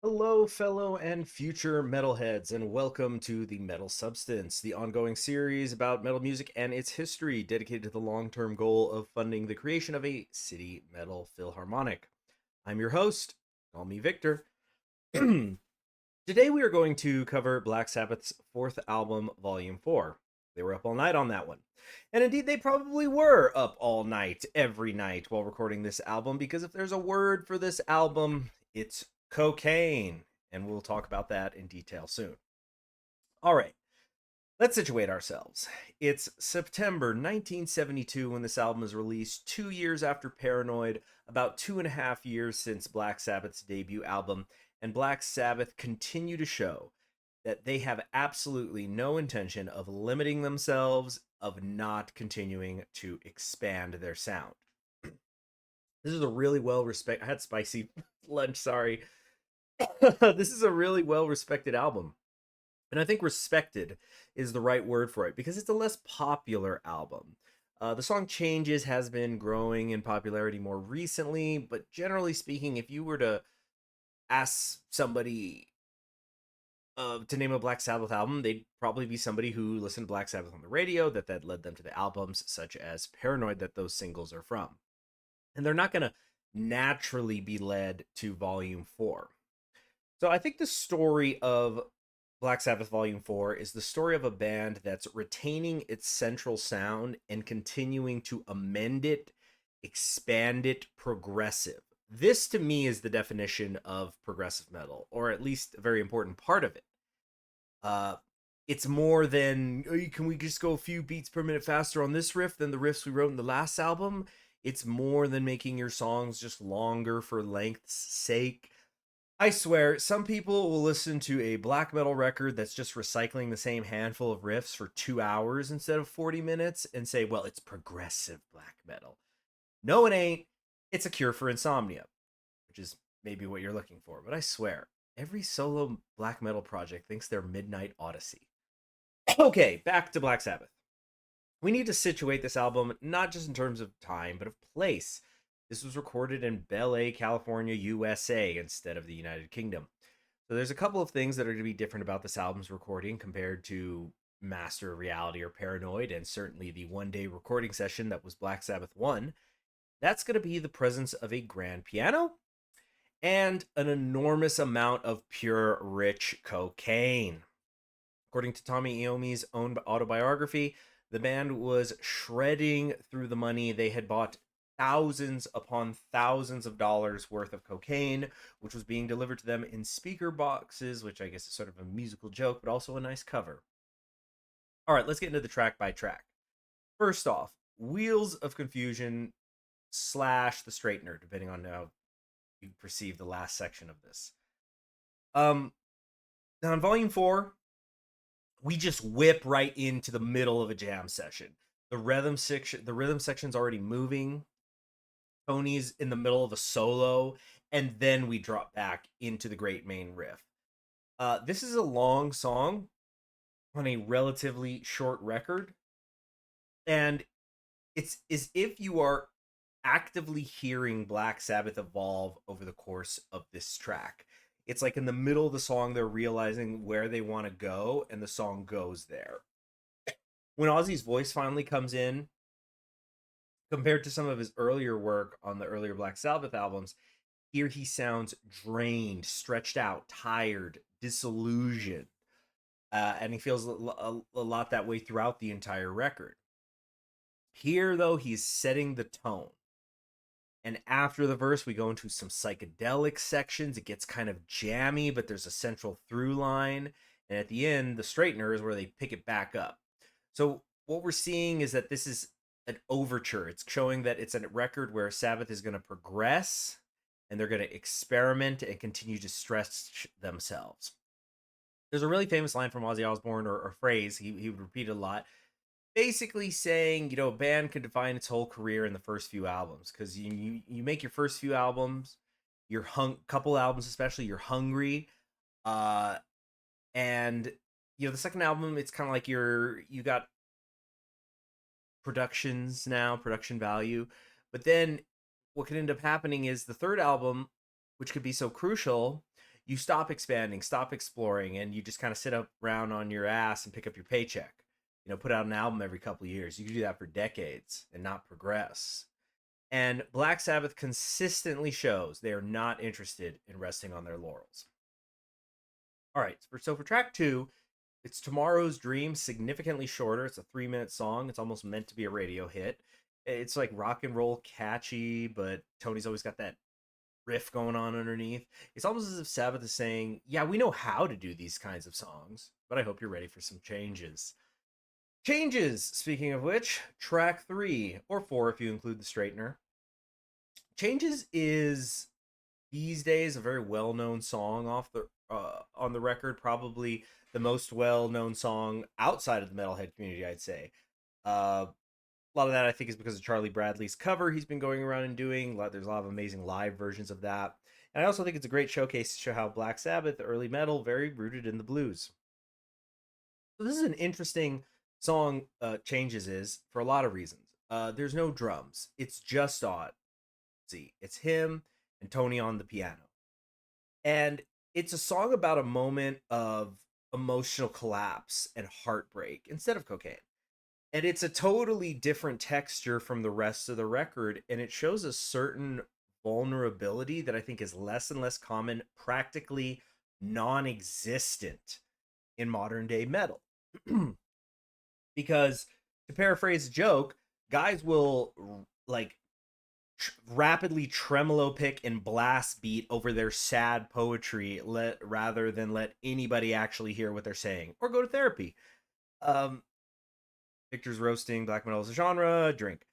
Hello, fellow and future metalheads, and welcome to the Metal Substance, the ongoing series about metal music and its history, dedicated to the long term goal of funding the creation of a city metal philharmonic. I'm your host, call me Victor. Today we are going to cover Black Sabbath's fourth album, Volume 4. They were up all night on that one. And indeed, they probably were up all night, every night, while recording this album, because if there's a word for this album, it's cocaine. And we'll talk about that in detail soon. All right, let's situate ourselves. It's September 1972 when this album is released, 2 years after Paranoid, about 2.5 years since Black Sabbath's debut album, and Black Sabbath continue to show that they have absolutely no intention of limiting themselves, of not continuing to expand their sound. This is a really well respected. I had spicy lunch, sorry. This is a really well respected album. And I think respected is the right word for it because it's a less popular album. The song Changes has been growing in popularity more recently, but generally speaking, if you were to ask somebody to name a Black Sabbath album, they'd probably be somebody who listened to Black Sabbath on the radio that led them to the albums such as Paranoid that those singles are from. And they're not going to naturally be led to Volume 4. So I think the story of Black Sabbath Volume 4 is the story of a band that's retaining its central sound and continuing to amend it, expand it, progressive. This to me is the definition of progressive metal, or at least a very important part of it. Uh, it's more than, oh, can we just go a few beats per minute faster on this riff than the riffs we wrote in the last album? It's more than making your songs just longer for length's sake. I swear, some people will listen to a black metal record that's just recycling the same handful of riffs for 2 hours instead of 40 minutes and say, well, it's progressive black metal. No, it ain't. It's a cure for insomnia, which is maybe what you're looking for. But I swear, every solo black metal project thinks they're Midnight Odyssey. Okay, back to Black Sabbath. We need to situate this album not just in terms of time, but of place. This was recorded in Bel Air, California, USA, instead of the United Kingdom. So there's a couple of things that are going to be different about this album's recording compared to Master of Reality or Paranoid, and certainly the one-day recording session that was Black Sabbath 1. That's going to be the presence of a grand piano and an enormous amount of pure, rich cocaine. According to Tommy Iommi's own autobiography, the band was shredding through the money. They had bought thousands upon thousands of dollars worth of cocaine, which was being delivered to them in speaker boxes, which I guess is sort of a musical joke, but also a nice cover. All right, let's get into the track by track. First off, Wheels of Confusion slash The Straightener, depending on how you perceive the last section of this. Now in Volume 4, we just whip right into the middle of a jam session. The rhythm section's already moving. Tony's in the middle of a solo, and then we drop back into the great main riff. This is a long song on a relatively short record, and it's as if you are actively hearing Black Sabbath evolve over the course of this track. It's like in the middle of the song, they're realizing where they want to go, and the song goes there. When Ozzy's voice finally comes in, compared to some of his earlier work on the earlier Black Sabbath albums, here he sounds drained, stretched out, tired, disillusioned. And he feels a lot that way throughout the entire record. Here, though, he's setting the tone. And after the verse, we go into some psychedelic sections. It gets kind of jammy, but there's a central through line. And at the end, the straightener is where they pick it back up. So what we're seeing is that this is an overture. It's showing that it's a record where Sabbath is going to progress and they're going to experiment and continue to stretch themselves. There's a really famous line from Ozzy Osbourne, or phrase he would repeat it a lot, basically saying, a band can define its whole career in the first few albums, because you make your first few albums, you're couple albums especially, you're hungry, and the second album, it's kind of like you got production value, but then what could end up happening is the third album, which could be so crucial, you stop expanding, stop exploring, and you just kind of sit up around on your ass and pick up your paycheck. Put out an album every couple of years. You can do that for decades and not progress. And Black Sabbath consistently shows they are not interested in resting on their laurels. All right, so for track 2, it's Tomorrow's Dream, significantly shorter. It's a 3-minute song. It's almost meant to be a radio hit. It's like rock and roll catchy, but Tony's always got that riff going on underneath. It's almost as if Sabbath is saying, yeah, we know how to do these kinds of songs, but I hope you're ready for some changes. Changes, speaking of which, track 3, or 4 if you include the straightener. Changes is these days a very well-known song on the record, probably the most well-known song outside of the metalhead community, I'd say. A lot of that I think is because of Charlie Bradley's cover he's been going around and doing. There's a lot of amazing live versions of that. And I also think it's a great showcase to show how Black Sabbath, early metal, very rooted in the blues. So this is an interesting song, Changes is, for a lot of reasons. There's no drums. It's just Ozzy. It's him and Tony on the piano. And it's a song about a moment of emotional collapse and heartbreak instead of cocaine. And it's a totally different texture from the rest of the record, and it shows a certain vulnerability that I think is less and less common, practically non-existent in modern day metal. Because, to paraphrase a joke, guys will like rapidly tremolo pick and blast beat over their sad poetry rather than let anybody actually hear what they're saying or go to therapy. Victor's roasting black metal as a genre. Drink.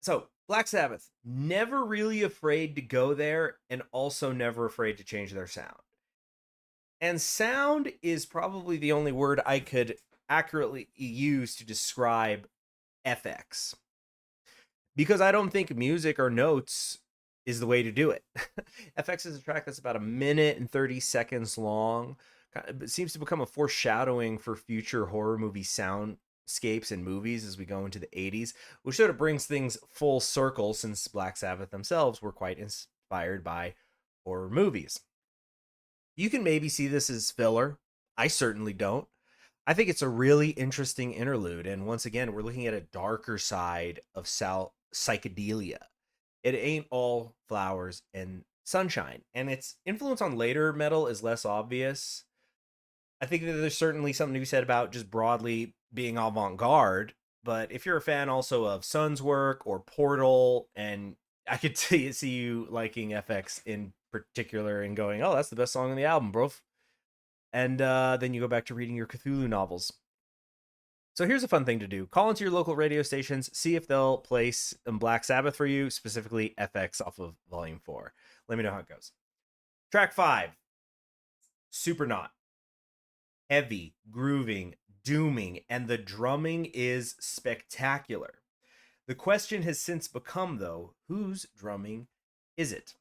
So Black Sabbath, never really afraid to go there, and also never afraid to change their sound. And sound is probably the only word I could accurately use to describe FX. Because I don't think music or notes is the way to do it. FX is a track that's about 1:30 long. It seems to become a foreshadowing for future horror movie soundscapes and movies as we go into the 80s, which sort of brings things full circle since Black Sabbath themselves were quite inspired by horror movies. You can maybe see this as filler. I certainly don't. I think it's a really interesting interlude, and once again, we're looking at a darker side of psychedelia. It ain't all flowers and sunshine, and its influence on later metal is less obvious. I think that there's certainly something to be said about just broadly being avant-garde, but if you're a fan also of Sun's work or Portal, and I could see you liking FX in particular and going, oh, that's the best song on the album, bro. And then you go back to reading your Cthulhu novels. So here's a fun thing to do. Call into your local radio stations, see if they'll play Black Sabbath for you, specifically FX off of Volume 4. Let me know how it goes. Track 5, Supernaut. Heavy, grooving, dooming, and the drumming is spectacular. The question has since become, though, whose drumming is it?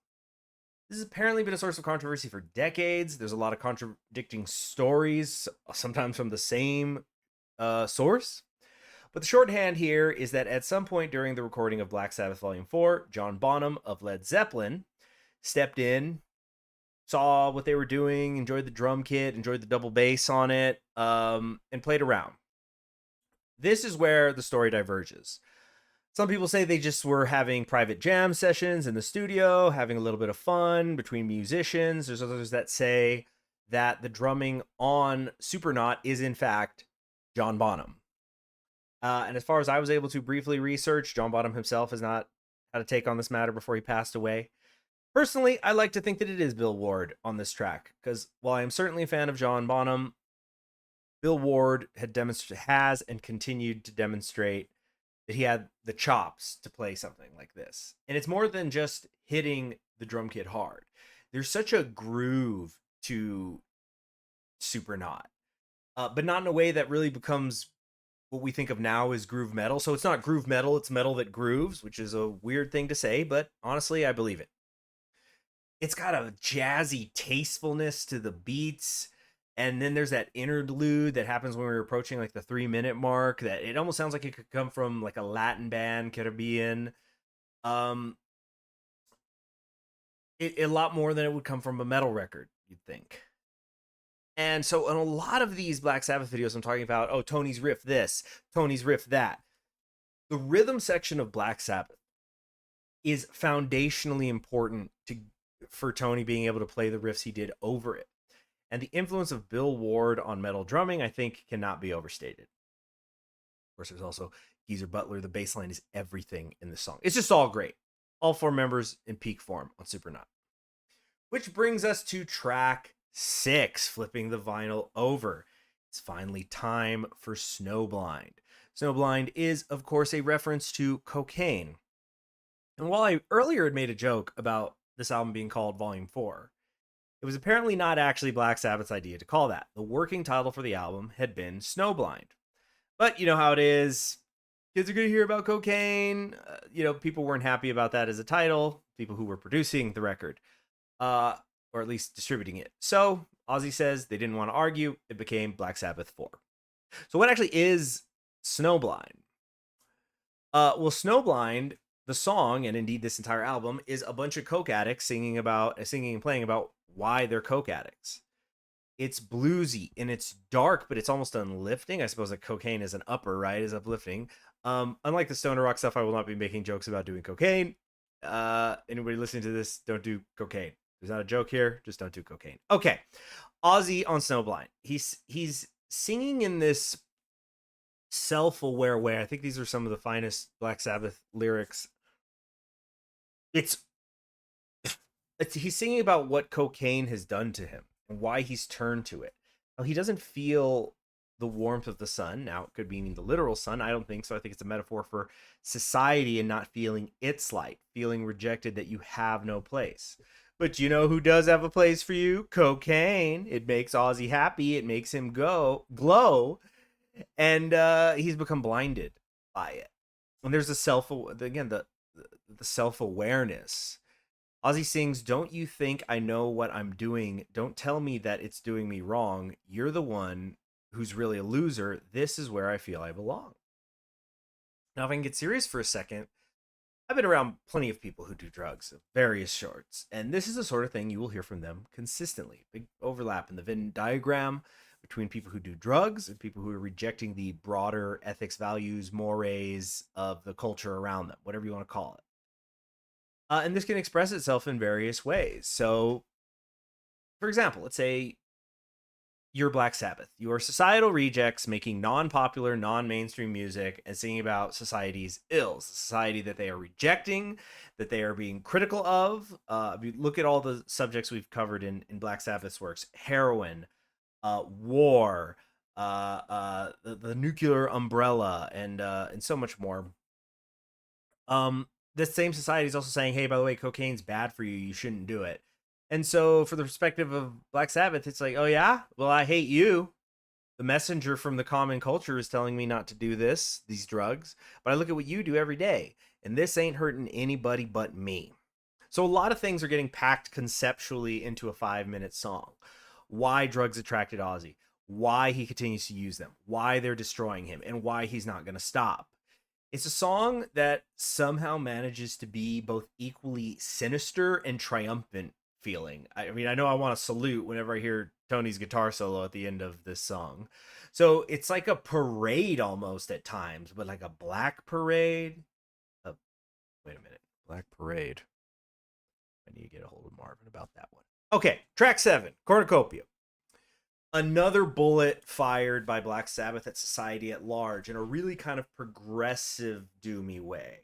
This has apparently been a source of controversy for decades. There's a lot of contradicting stories, sometimes from the same source. But the shorthand here is that at some point during the recording of Black Sabbath Volume 4, John Bonham of Led Zeppelin stepped in, saw what they were doing, enjoyed the drum kit, enjoyed the double bass on it, and played around. This is where the story diverges. Some people say they just were having private jam sessions in the studio, having a little bit of fun between musicians. There's others that say that the drumming on Supernaut is, in fact, John Bonham. And as far as I was able to briefly research, John Bonham himself has not had a take on this matter before he passed away. Personally, I like to think that it is Bill Ward on this track, because while I am certainly a fan of John Bonham, Bill Ward has and continued to demonstrate that he had the chops to play something like this. And it's more than just hitting the drum kit hard. There's such a groove to Supernaut, but not in a way that really becomes what we think of now as groove metal. So it's not groove metal, it's metal that grooves, which is a weird thing to say, but honestly, I believe it. It's got a jazzy tastefulness to the beats, and then there's that interlude that happens when we're approaching like the 3-minute mark that it almost sounds like it could come from like a Latin band, Caribbean. a lot more than it would come from a metal record, you'd think. And so in a lot of these Black Sabbath videos, I'm talking about, oh, Tony's riff this, Tony's riff that. The rhythm section of Black Sabbath is foundationally important for Tony being able to play the riffs he did over it. And the influence of Bill Ward on metal drumming, I think, cannot be overstated. Of course, there's also Geezer Butler. The bass line is everything in the song. It's just all great. All four members in peak form on Supernut. Which brings us to track 6, flipping the vinyl over. It's finally time for Snowblind. Snowblind is, of course, a reference to cocaine. And while I earlier had made a joke about this album being called Volume 4, it was apparently not actually Black Sabbath's idea to call that. The working title for the album had been Snowblind. But you know how it is. Kids are going to hear about cocaine. People weren't happy about that as a title. People who were producing the record, or at least distributing it. So Ozzy says they didn't want to argue. It became Black Sabbath 4. So what actually is Snowblind? Snowblind, the song, and indeed this entire album, is a bunch of coke addicts singing and playing about why they're coke addicts. It's bluesy and it's dark, but it's almost unlifting. I suppose that cocaine is an upper, right? Is uplifting. Unlike the stoner rock stuff, I will not be making jokes about doing cocaine. Anybody listening to this, don't do cocaine. There's not a joke here. Just don't do cocaine. Okay. Ozzy on Snowblind. He's singing in this self-aware way. I think these are some of the finest Black Sabbath lyrics. He's singing about what cocaine has done to him and why he's turned to it. Well, he doesn't feel the warmth of the sun. Now, it could mean the literal sun. I don't think so. I think it's a metaphor for society and not feeling its light, feeling rejected, that you have no place. But you know who does have a place for you? Cocaine. It makes Ozzy happy. It makes him glow. And he's become blinded by it. And there's the self-awareness. Ozzy sings, "Don't you think I know what I'm doing? Don't tell me that it's doing me wrong. You're the one who's really a loser. This is where I feel I belong." Now, if I can get serious for a second, I've been around plenty of people who do drugs of various sorts, and this is the sort of thing you will hear from them consistently. Big overlap in the Venn diagram between people who do drugs and people who are rejecting the broader ethics, values, mores of the culture around them, whatever you want to call it. And this can express itself in various ways. So, for example, let's say you're Black Sabbath. You are societal rejects making non-popular, non-mainstream music and singing about society's ills, the society that they are rejecting, that they are being critical of. Look at all the subjects we've covered in Black Sabbath's works: heroin, war, the nuclear umbrella, and so much more. This same society is also saying, hey, by the way, cocaine's bad for you. You shouldn't do it. And so for the perspective of Black Sabbath, it's like, oh yeah, well, I hate you. The messenger from the common culture is telling me not to do these drugs, but I look at what you do every day, and this ain't hurting anybody but me. So a lot of things are getting packed conceptually into a 5-minute song. Why drugs attracted Ozzy, why he continues to use them, why they're destroying him, and why he's not going to stop. It's a song that somehow manages to be both equally sinister and triumphant feeling. I mean, I know I want to salute whenever I hear Tony's guitar solo at the end of this song. So it's like a parade almost at times, but like a black parade. Wait a minute. Black Parade. I need to get a hold of Marvin about that one. Okay, track 7, Cornucopia. Another bullet fired by Black Sabbath at society at large in a really kind of progressive, doomy way.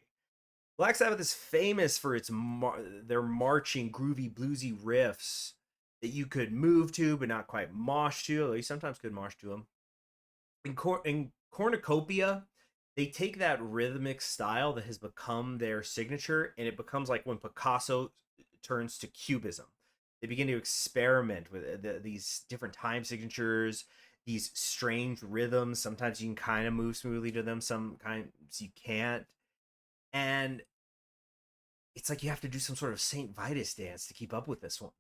Black Sabbath is famous for their marching, groovy, bluesy riffs that you could move to, but not quite mosh to, although you sometimes could mosh to them. In Cornucopia, they take that rhythmic style that has become their signature, and it becomes like when Picasso turns to Cubism. They begin to experiment with these different time signatures, these strange rhythms. Sometimes you can kind of move smoothly to them, sometimes you can't. And it's like you have to do some sort of St. Vitus dance to keep up with this one.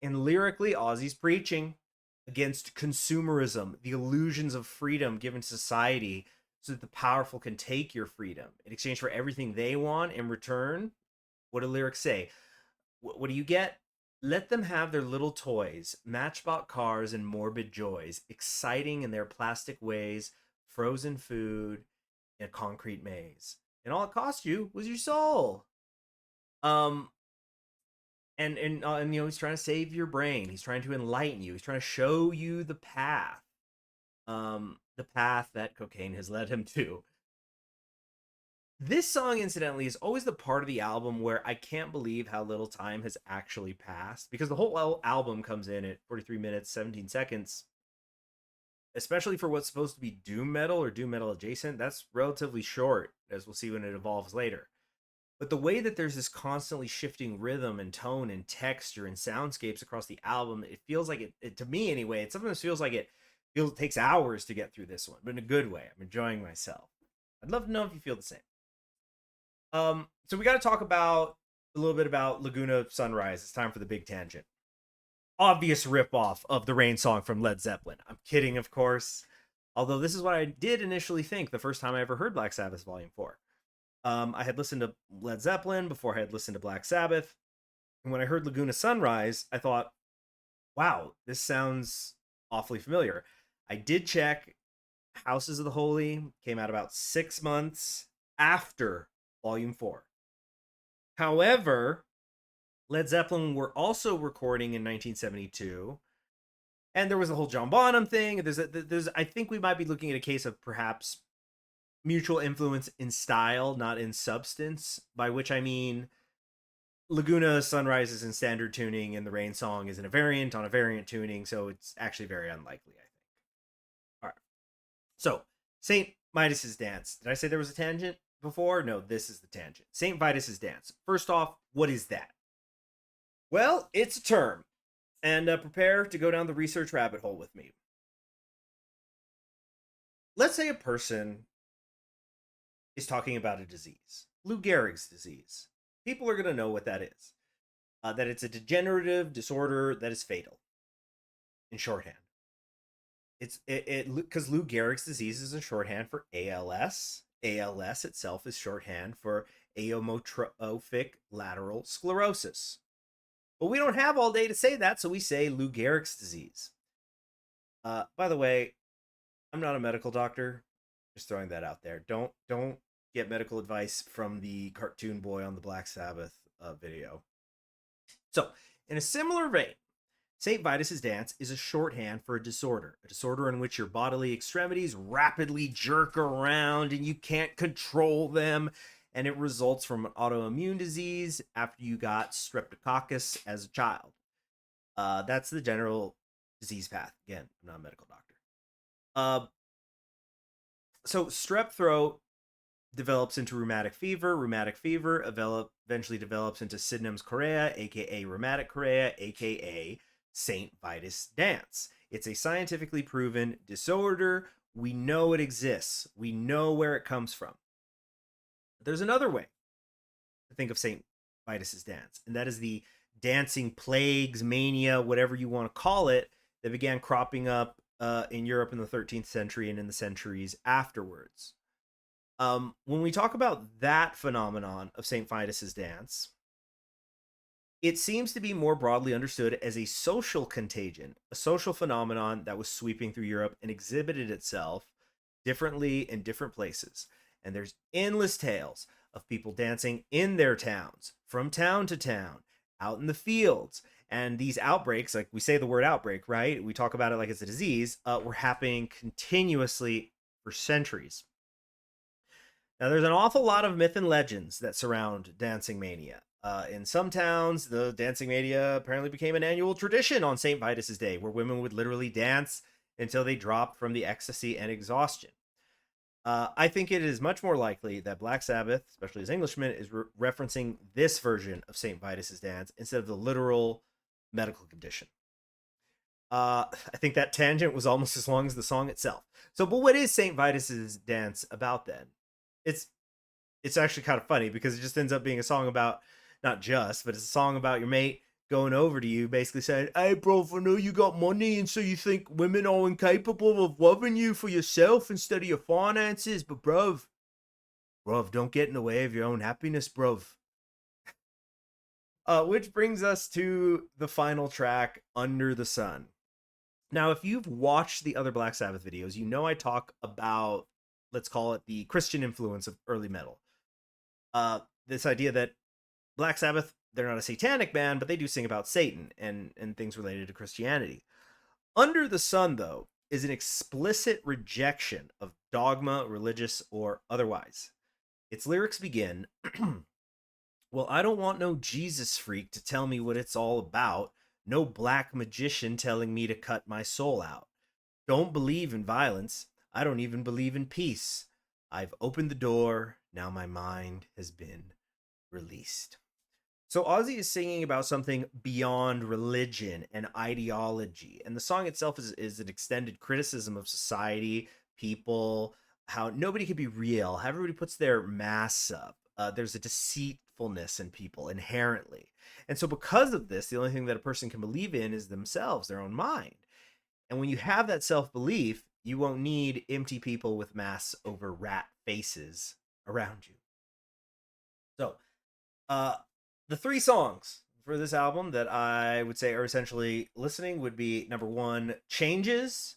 And lyrically, Ozzy's preaching against consumerism, the illusions of freedom given to society so that the powerful can take your freedom in exchange for everything they want in return. What do lyrics say? What do you get? Let them have their little toys, matchbox cars and morbid joys, exciting in their plastic ways, frozen food in a concrete maze. And all it cost you was your soul. Um, and you know, he's trying to save your brain. He's trying to enlighten you. He's trying to show you the path that cocaine has led him to. This song, incidentally, is always the part of the album where I can't believe how little time has actually passed, because the whole album comes in at 43 minutes, 17 seconds. Especially for what's supposed to be doom metal or doom metal adjacent, that's relatively short, as we'll see when it evolves later. But the way that there's this constantly shifting rhythm and tone and texture and soundscapes across the album, it feels like it to me anyway, it sometimes feels like it takes hours to get through this one, but in a good way. I'm enjoying myself. I'd love to know if you feel the same. So we got to talk about a little bit about Laguna Sunrise. It's time for the big tangent. Obvious ripoff of the Rain song from Led Zeppelin. I'm kidding, of course. Although this is what I did initially think the first time I ever heard Black Sabbath Volume 4. I had listened to Led Zeppelin before I had listened to Black Sabbath. And when I heard Laguna Sunrise, I thought, wow, this sounds awfully familiar. I did check. Houses of the Holy came out about 6 months after Volume 4. However, Led Zeppelin were also recording in 1972, and there was the whole John Bonham thing. I think we might be looking at a case of perhaps mutual influence in style, not in substance, by which I mean Laguna Sunrise is in standard tuning and the Rain song is in a variant on a variant tuning, so it's actually very unlikely, I think. All right. So, St. Midas's Dance. Did I say there was a tangent before? No, this is the tangent. St. Vitus's Dance. First off, what is that? Well, it's a term, and prepare to go down the research rabbit hole with me. Let's say a person is talking about a disease, Lou Gehrig's disease. People are going to know what that is. That it's a degenerative disorder that is fatal, in shorthand. It's because Lou Gehrig's disease is a shorthand for ALS. ALS itself is shorthand for amyotrophic lateral sclerosis. But we don't have all day to say that, so we say Lou Gehrig's disease. By the way, I'm not a medical doctor. Just throwing that out there. Don't get medical advice from the cartoon boy on the Black Sabbath video. So, in a similar vein, St. Vitus's Dance is a shorthand for a disorder in which your bodily extremities rapidly jerk around and you can't control them, and it results from an autoimmune disease after you got streptococcus as a child. That's the general disease path. Again, I'm not a medical doctor. So strep throat develops into rheumatic fever. Rheumatic fever eventually develops into Sydenham's chorea, aka rheumatic chorea, aka St. Vitus Dance. It's a scientifically proven disorder. We know it exists. We know where it comes from. There's another way to think of St. Vitus's Dance, and that is the dancing plagues, mania, whatever you want to call it, that began cropping up in Europe in the 13th century and in the centuries afterwards. When we talk about that phenomenon of St. Vitus's Dance, it seems to be more broadly understood as a social contagion, a social phenomenon that was sweeping through Europe and exhibited itself differently in different places. And there's endless tales of people dancing in their towns, from town to town, out in the fields. And these outbreaks, like we say the word outbreak, right? We talk about it like it's a disease, were happening continuously for centuries. Now, there's an awful lot of myth and legends that surround dancing mania. In some towns, the dancing mania apparently became an annual tradition on St. Vitus's Day, where women would literally dance until they dropped from the ecstasy and exhaustion. I think it is much more likely that Black Sabbath, especially as Englishmen, is referencing this version of St. Vitus's Dance instead of the literal medical condition. I think that tangent was almost as long as the song itself. So, but what is St. Vitus's Dance about then? It's actually kind of funny because it just ends up being a song about, not just, but it's a song about your mate going over to you, basically saying, "Hey, bro, I know you got money, and so you think women are incapable of loving you for yourself instead of your finances, but bruv, don't get in the way of your own happiness, bruv." Which brings us to the final track, Under the Sun. Now, if you've watched the other Black Sabbath videos, you know I talk about, let's call it the Christian influence of early metal. This idea that Black Sabbath, they're not a satanic band, but they do sing about Satan and things related to Christianity. Under the Sun, though, is an explicit rejection of dogma, religious or otherwise. Its lyrics begin, well, I don't want no Jesus freak to tell me what it's all about, no black magician telling me to cut my soul out. Don't believe in violence. I don't even believe in peace. I've opened the door. Now my mind has been released. So Ozzy is singing about something beyond religion and ideology. And the song itself is an extended criticism of society, people, how nobody can be real, how everybody puts their masks up. There's a deceitfulness in people inherently. And so because of this, the only thing that a person can believe in is themselves, their own mind. And when you have that self-belief, you won't need empty people with masks over rat faces around you. So, the three songs for this album that I would say are essentially listening would be number one, Changes,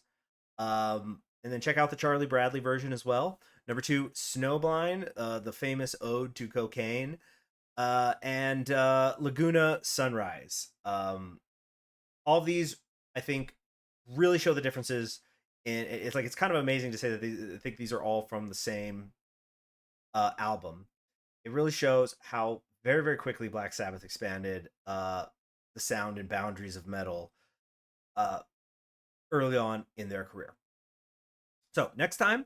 and then check out the Charlie Bradley version as well. Number two, Snowblind, the famous ode to cocaine, and Laguna Sunrise. All of these, I think, really show the differences. And it's kind of amazing to say that I think these are all from the same album. It really shows how very, very quickly Black Sabbath expanded the sound and boundaries of metal early on in their career. So next time,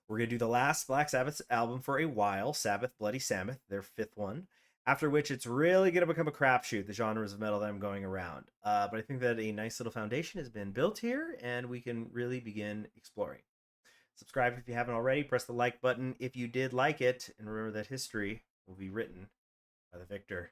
we're going to do the last Black Sabbath album for a while, Sabbath, Bloody Sabbath, their fifth one, after which it's really going to become a crapshoot, the genres of metal that I'm going around. But I think that a nice little foundation has been built here, and we can really begin exploring. Subscribe if you haven't already. Press the like button if you did like it. And remember that history will be written by the victor.